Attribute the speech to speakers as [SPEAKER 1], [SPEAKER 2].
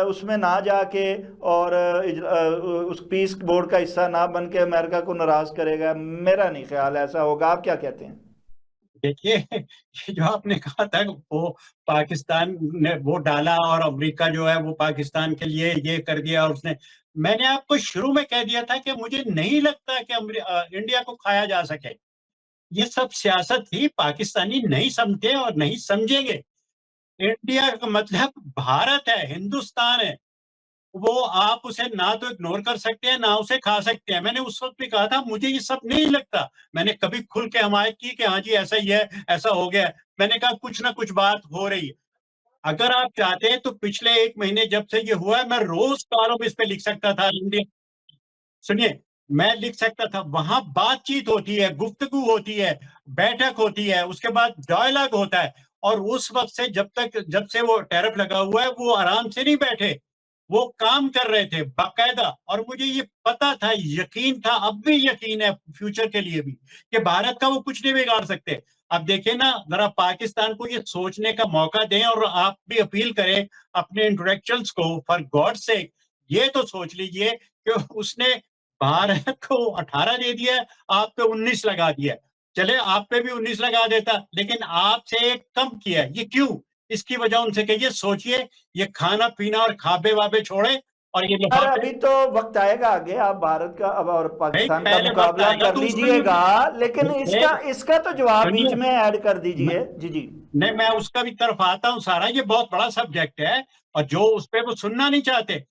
[SPEAKER 1] उसमें ना जाके और उस पीस बोर्ड का हिस्सा ना बन के अमेरिका को नाराज करेगा? मेरा नहीं ख्याल ऐसा होगा। आप क्या कहते हैं?
[SPEAKER 2] देखिए, ये जो आपने कहा था वो पाकिस्तान ने वो डाला और अमेरिका जो है वो पाकिस्तान के लिए ये कर दिया, और उसने, मैंने आपको शुरू में कह दिया था कि मुझे नहीं लगता कि इंडिया को खाया जा सके। ये सब सियासत ही पाकिस्तानी नहीं समझते और नहीं समझेंगे। इंडिया का मतलब भारत है, हिंदुस्तान है। वो आप उसे ना तो इग्नोर कर सकते हैं ना उसे खा सकते हैं। मैंने उस वक्त भी कहा था मुझे ये सब नहीं लगता। मैंने कभी खुल के हमायत की कि हाँ जी ऐसा ही है, ऐसा हो गया। मैंने कहा कुछ ना कुछ बात हो रही है। अगर आप चाहते हैं तो पिछले 1 महीने जब से ये हुआ है, मैं रोज कॉलम इस पे लिख सकता था। इंडिया, सुनिए, मैं लिख सकता था। वहां बातचीत होती है, गुफ्तगू होती है, बैठक होती है, उसके बाद डायलॉग होता है। और उस वक्त से जब से वो टैरिफ लगा हुआ है, वो आराम से नहीं बैठे, वो काम कर रहे थे बाकायदा। और मुझे ये पता था, यकीन था, अब भी यकीन है फ्यूचर के लिए भी, कि भारत का वो कुछ नहीं बिगाड़ सकते। अब देखिए ना, जरा पाकिस्तान को ये सोचने का मौका दें, और आप भी अपील करें अपने इंटेलेक्चुअल्स को, फॉर गॉड से ये तो सोच लीजिए कि उसने भारत को 18 दे दिया है, आप पे 19 लगा दिया। चले आप पे भी 19 लगा देता, लेकिन आपसे एक कम किया। ये क्यों? इसकी वजह उनसे कहिए, सोचिए, ये खाना पीना और खाबे वाबे छोड़े और ये
[SPEAKER 1] यार
[SPEAKER 2] लिफाफे।
[SPEAKER 1] अभी तो वक्त आएगा आगे, आप भारत का अब और
[SPEAKER 2] नहीं,
[SPEAKER 1] पाकिस्तान का
[SPEAKER 2] पहले वक्त
[SPEAKER 1] मुकाबला
[SPEAKER 2] आएगा
[SPEAKER 1] कर
[SPEAKER 2] तो उसमें
[SPEAKER 1] लीजिएगा, लेकिन
[SPEAKER 2] भी
[SPEAKER 1] इसका इसका तो जवाब बीच
[SPEAKER 2] सुनिए।
[SPEAKER 1] में ऐड कर दीजिए। जी जी।
[SPEAKER 2] नहीं, मैं उसका भी तरफ आता हूँ सारा, ये बहुत बड़ा सब्जेक्ट है, और जो उस पर वो सुनना नहीं चाहते।